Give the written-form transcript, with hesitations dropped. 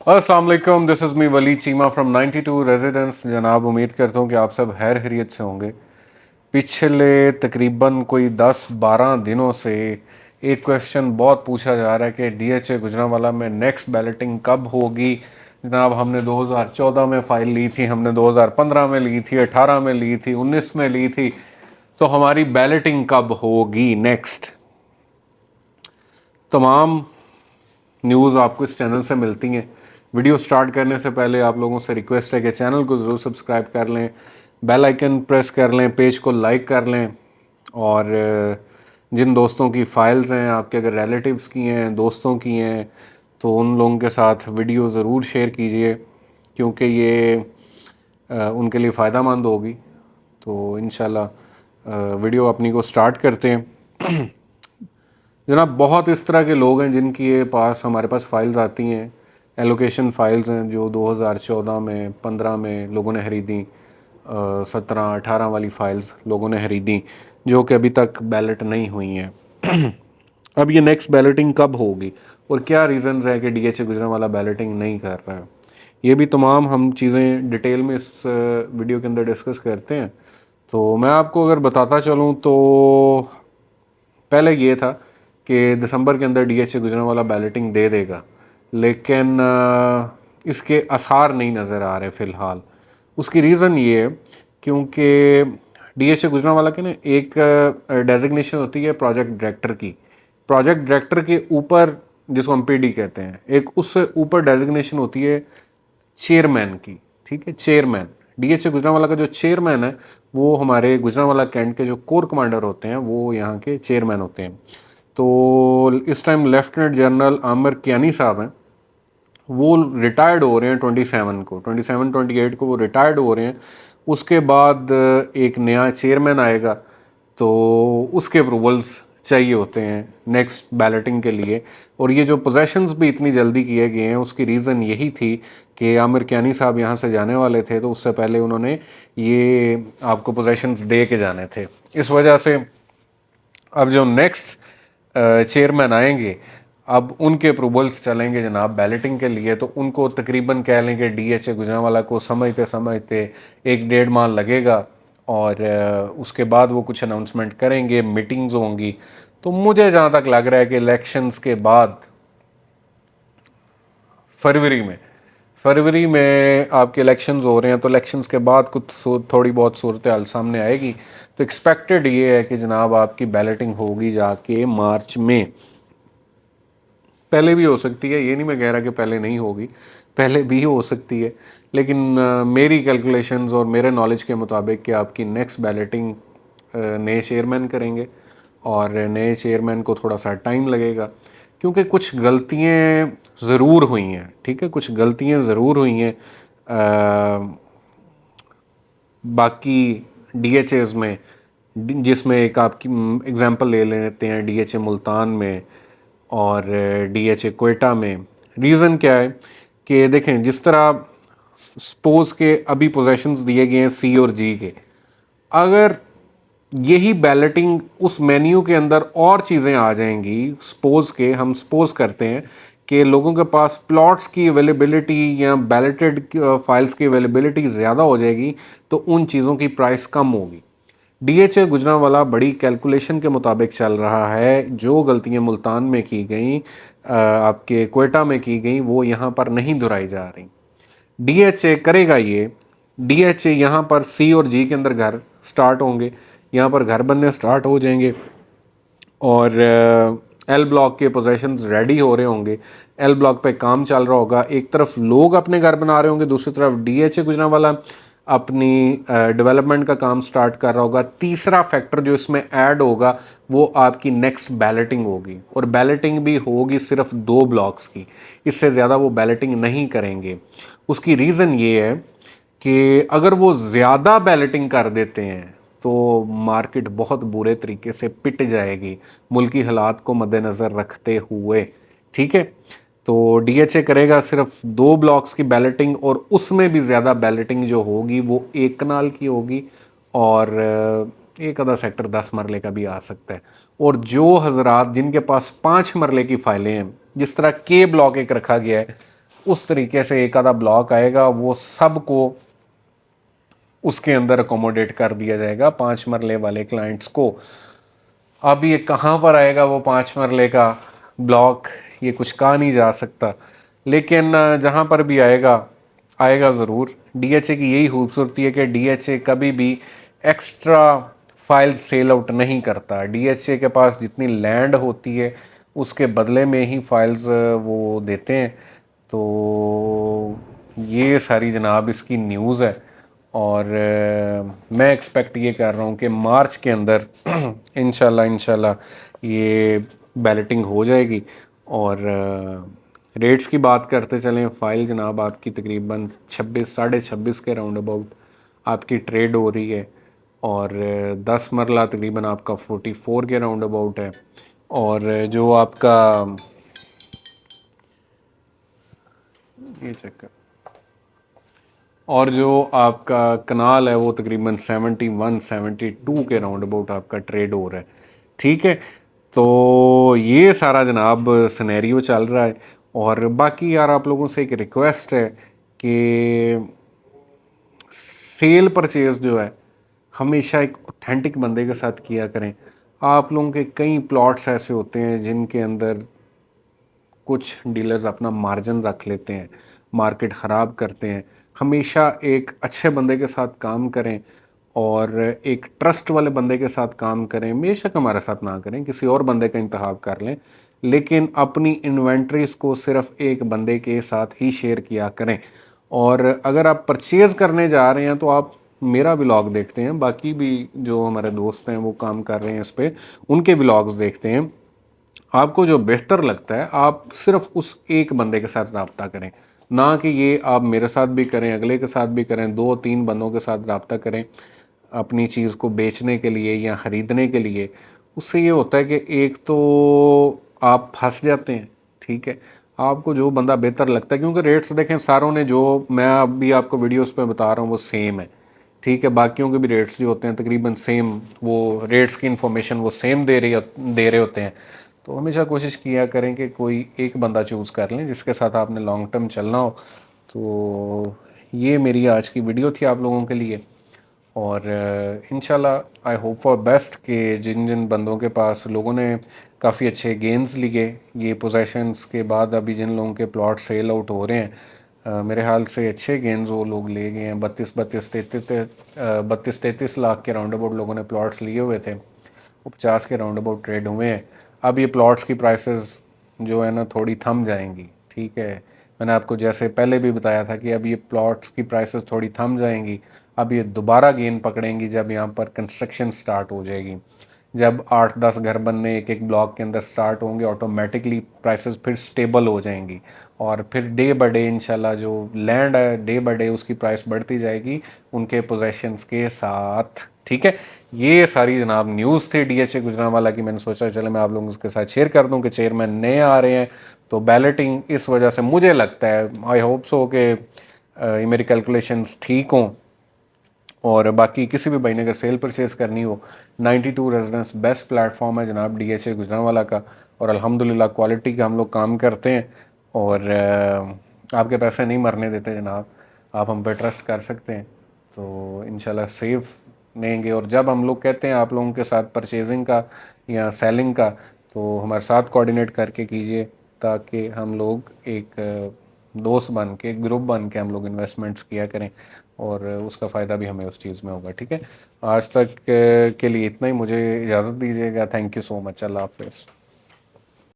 अस्सलाम वालेकुम, this is me Wali Cheema from 92 residence. जनाब, उम्मीद करता हूँ कि आप सब खैर खैरियत से होंगे। पिछले तकरीबन कोई 10-12 दिनों से एक क्वेश्चन बहुत पूछा जा रहा है कि डीएचए गुजरांवाला में नेक्स्ट बैलेटिंग कब होगी। जनाब, हमने 2014 में फ़ाइल ली थी, हमने 2015 में ली थी, 18 में ली थी, 19 में ली थी, तो हमारी बैलेटिंग कब होगी नेक्स्ट। तमाम न्यूज़ आपको इस चैनल से मिलती हैं। वीडियो स्टार्ट करने से पहले आप लोगों से रिक्वेस्ट है कि चैनल को ज़रूर सब्सक्राइब कर लें, बेल आइकन प्रेस कर लें, पेज को लाइक कर लें, और जिन दोस्तों की फ़ाइल्स हैं, आपके अगर रिलेटिव्स की हैं, दोस्तों की हैं, तो उन लोगों के साथ वीडियो ज़रूर शेयर कीजिए, क्योंकि ये उनके लिए फ़ायदा मंद होगी। तो इंशाल्लाह वीडियो अपनी को स्टार्ट करते हैं। जनाब, बहुत इस तरह के लोग हैं जिनकी ये पास हमारे पास फाइल्स आती हैं, एलोकेशन फाइल्स हैं जो 2014 में, 15 में लोगों ने खरीदी, 17-18 वाली फाइल्स लोगों ने खरीदी, जो कि अभी तक बैलेट नहीं हुई हैं। अब ये नेक्स्ट बैलेटिंग कब होगी और क्या रीज़न्स है कि डीएचए गुजरांवाला बैलेटिंग नहीं कर रहा है, ये भी तमाम हम चीज़ें डिटेल में इस वीडियो के अंदर डिस्कस करते हैं। तो मैं आपको अगर बताता चलूँ तो पहले ये था कि दिसंबर के अंदर डीएचए गुजरांवाला बैलेटिंग दे देगा, लेकिन इसके आसार नहीं नज़र आ रहे फ़िलहाल। उसकी रीज़न ये है क्योंकि डीएचए गुजरांवाला के ना एक डेजिग्नेशन होती है प्रोजेक्ट डायरेक्टर की। प्रोजेक्ट डायरेक्टर के ऊपर, जिसको हम पीडी कहते हैं, एक उससे ऊपर डेजिग्नेशन होती है चेयरमैन की। ठीक है, चेयरमैन। डीएचए गुजरांवाला का जो चेयरमैन है वो हमारे गुजरांवाला कैंट के जो कोर कमांडर होते हैं वो यहाँ के चेयरमैन होते हैं। तो इस time lieutenant general Amir Kayani साहब हैं, वो रिटायर्ड हो रहे हैं 27 को, 27-28 को वो रिटायर्ड हो रहे हैं। उसके बाद एक नया चेयरमैन आएगा, तो उसके अप्रूवल्स चाहिए होते हैं नेक्स्ट बैलेटिंग के लिए। और ये जो पोजेशंस भी इतनी जल्दी किए गए हैं, उसकी रीज़न यही थी कि आमिर कियानी साहब यहाँ से जाने वाले थे, तो उससे पहले उन्होंने ये आपको पोजेशंस दे के जाने थे। इस वजह से अब जो नेक्स्ट चेयरमैन आएंगे, अब उनके अप्रूवल्स चलेंगे जनाब बैलेटिंग के लिए। तो उनको तकरीबन कह लें कि डीएचए गुजरांवाला को समझते समझते 1-1.5 माह लगेगा, और उसके बाद वो कुछ अनाउंसमेंट करेंगे, मीटिंग्स होंगी। तो मुझे जहाँ तक लग रहा है कि इलेक्शंस के बाद फरवरी में फरवरी में आपके इलेक्शंस हो रहे हैं, तो इलेक्शंस के बाद कुछ थोड़ी बहुत सूरत हाल सामने आएगी। तो एक्सपेक्टेड ये है कि जनाब आपकी बैलेटिंग होगी जाके मार्च में। पहले भी हो सकती है, ये नहीं मैं कह रहा कि पहले नहीं होगी, पहले भी हो सकती है, लेकिन मेरी कैलकुलेशंस और मेरे नॉलेज के मुताबिक कि आपकी नेक्स्ट बैलेटिंग नए चेयरमैन करेंगे, और नए चेयरमैन को थोड़ा सा टाइम लगेगा, क्योंकि कुछ गलतियाँ ज़रूर हुई हैं। ठीक है, कुछ गलतियाँ ज़रूर हुई हैं बाकी डीएचएस में, जिसमें एक आपकी एग्जांपल ले लेते हैं डीएचए मुल्तान में और डीएचए कोयटा में। रीज़न क्या है कि देखें, जिस तरह सपोज के अभी पोजेशंस दिए गए हैं सी और जी के, अगर यही बैलेटिंग उस मेन्यू के अंदर और चीज़ें आ जाएंगी, सपोज के हम सपोज करते हैं कि लोगों के पास प्लॉट्स की अवेलेबिलिटी या बैलेटेड फाइल्स की अवेलेबिलिटी ज़्यादा हो जाएगी, तो उन चीज़ों की प्राइस कम होगी। डीएचए गुजरांवाला बड़ी कैलकुलेशन के मुताबिक चल रहा है। जो गलतियां मुल्तान में की गई, आपके कोयटा में की गई, वो यहाँ पर नहीं दोहराई जा रही। डीएचए करेगा ये, डीएचए यहाँ पर सी और जी के अंदर घर स्टार्ट होंगे, यहाँ पर घर बनने स्टार्ट हो जाएंगे, और एल ब्लॉक के पोजेशंस रेडी हो रहे होंगे, एल ब्लॉक पे काम चल रहा होगा। एक तरफ लोग अपने घर बना रहे होंगे, दूसरी तरफ डीएचए गुजरांवाला अपनी डेवलपमेंट का काम स्टार्ट कर रहा होगा। तीसरा फैक्टर जो इसमें ऐड होगा वो आपकी नेक्स्ट बैलेटिंग होगी, और बैलेटिंग भी होगी सिर्फ 2 ब्लॉक्स की, इससे ज़्यादा वो बैलेटिंग नहीं करेंगे। उसकी रीज़न ये है कि अगर वो ज़्यादा बैलेटिंग कर देते हैं तो मार्केट बहुत बुरे तरीके से पिट जाएगी, मुल्की हालात को मद्देनज़र रखते हुए। ठीक है, तो डीएचए करेगा सिर्फ 2 ब्लॉक्स की बैलेटिंग, और उसमें भी ज़्यादा बैलेटिंग जो होगी वो 1 कनाल की होगी, और एक आधा सेक्टर 10 मरले का भी आ सकता है। और जो हजरात जिनके पास 5 मरले की फाइलें हैं, जिस तरह के ब्लॉक एक रखा गया है, उस तरीके से एक आधा ब्लॉक आएगा, वो सबको उसके अंदर अकोमोडेट कर दिया जाएगा 5 मरले वाले क्लाइंट्स को। अब ये कहाँ पर आएगा वो 5 मरले का ब्लॉक, ये कुछ कहा नहीं जा सकता, लेकिन जहाँ पर भी आएगा आएगा ज़रूर। डीएचए की यही खूबसूरती है कि डीएचए कभी भी एक्स्ट्रा फाइल्स सेल आउट नहीं करता। डीएचए के पास जितनी लैंड होती है उसके बदले में ही फाइल्स वो देते हैं। तो ये सारी जनाब इसकी न्यूज़ है, और मैं एक्सपेक्ट ये कर रहा हूँ कि मार्च के अंदर इंशाल्लाह ये बैलेटिंग हो जाएगी। और रेट्स की बात करते चलें, फ़ाइल जनाब आपकी तकरीबन 26 साढ़े 26 के राउंड अबाउट आपकी ट्रेड हो रही है, और 10 मरला तकरीबन आपका 44 के राउंड अबाउट है, और जो आपका ये चेक कर, और जो आपका कनाल है वो तकरीबन 71 72 के राउंड अबाउट आपका ट्रेड हो रहा है। ठीक है, तो ये सारा जनाब सिनेरियो चल रहा है। और बाकी यार आप लोगों से एक रिक्वेस्ट है कि सेल परचेज जो है हमेशा एक ऑथेंटिक बंदे के साथ किया करें। आप लोगों के कई प्लॉट्स ऐसे होते हैं जिनके अंदर कुछ डीलर्स अपना मार्जिन रख लेते हैं, मार्केट ख़राब करते हैं। हमेशा एक अच्छे बंदे के साथ काम करें और एक ट्रस्ट वाले बंदे के साथ काम करें। बेशक हमारे साथ ना करें, किसी और बंदे का इंतखाब कर लें, लेकिन अपनी इन्वेंट्रीज को सिर्फ एक बंदे के साथ ही शेयर किया करें। और अगर आप परचेज़ करने जा रहे हैं तो आप मेरा व्लॉग देखते हैं, बाकी भी जो हमारे दोस्त हैं वो काम कर रहे हैं इस पर, उनके व्लॉग्स देखते हैं। आपको जो बेहतर लगता है आप सिर्फ उस एक बंदे के साथ रब्ता करें, ना कि ये आप मेरे साथ भी करें, अगले के साथ भी करें, 2 3 बंदों के साथ रब्ता करें अपनी चीज़ को बेचने के लिए या ख़रीदने के लिए। उससे ये होता है कि एक तो आप फंस जाते हैं। ठीक है, आपको जो बंदा बेहतर लगता है, क्योंकि रेट्स देखें सारों ने जो मैं अभी आपको वीडियोस पे बता रहा हूँ वो सेम है। ठीक है, बाकियों के भी रेट्स जो होते हैं तकरीबन सेम, वो रेट्स की इन्फॉर्मेशन वो सेम दे रहे होते हैं। तो हमेशा कोशिश किया करें कि कोई एक बंदा चूज़ कर लें जिसके साथ आपने लॉन्ग टर्म चलना हो। तो ये मेरी आज की वीडियो थी आप लोगों के लिए, और इंशाल्लाह आई होप फॉर बेस्ट कि जिन जिन बंदों के पास लोगों ने काफ़ी अच्छे गेंस लिए ये पोजेशंस के बाद, अभी जिन लोगों के प्लॉट सेल आउट हो रहे हैं, मेरे ख्याल से अच्छे गेंस वो लोग ले गए हैं। 32 33 लाख के राउंड अबाउट लोगों ने प्लॉट्स लिए हुए थे, वो 50 के राउंड अबाउट ट्रेड हुए हैं। अब ये प्लॉट्स की प्राइसेस जो है ना थोड़ी थम जाएंगी। ठीक है, मैंने आपको जैसे पहले भी बताया था कि अब ये प्लॉट्स की प्राइसेस थोड़ी थम जाएंगी। अब ये दोबारा गेन पकड़ेंगी जब यहाँ पर कंस्ट्रक्शन स्टार्ट हो जाएगी, जब 8 10 घर बनने एक एक ब्लॉक के अंदर स्टार्ट होंगे, ऑटोमेटिकली प्राइसेस फिर स्टेबल हो जाएंगी। और फिर डे बाय डे इंशाल्लाह जो लैंड है डे बाय डे उसकी प्राइस बढ़ती जाएगी उनके पोजेशंस के साथ। ठीक है, ये सारी जनाब न्यूज़ थी डीएचए गुजरांवाला की। मैंने सोचा चले मैं आप लोगों के साथ शेयर कर दूं कि चेयरमैन नए आ रहे हैं, तो बैलेटिंग इस वजह से मुझे लगता है, आई होप सो कि ये मेरी कैलकुलेशंस ठीक हों। और बाकी किसी भी भाई ने अगर सेल परचेज करनी हो, 92 रेजिडेंस बेस्ट प्लेटफॉर्म है जनाब डीएचए गुजरांवाला का, और अल्हम्दुलिल्लाह क्वालिटी का हम लोग काम करते हैं, और आपके पैसे नहीं मरने देते जनाब, आप हम पे ट्रस्ट कर सकते हैं। तो इंशाल्लाह सेफ लेंगे। और जब हम लोग कहते हैं आप लोगों के साथ परचेजिंग का या सेलिंग का, तो हमारे साथ कोऑर्डिनेट करके कीजिए, ताकि हम लोग एक दोस्त बन के, ग्रुप बन के हम लोग इन्वेस्टमेंट्स किया करें, और उसका फ़ायदा भी हमें उस चीज़ में होगा। ठीक है, आज तक के लिए इतना ही, मुझे इजाज़त दीजिएगा। थैंक यू सो मच, अल्लाह हाफ़िज़।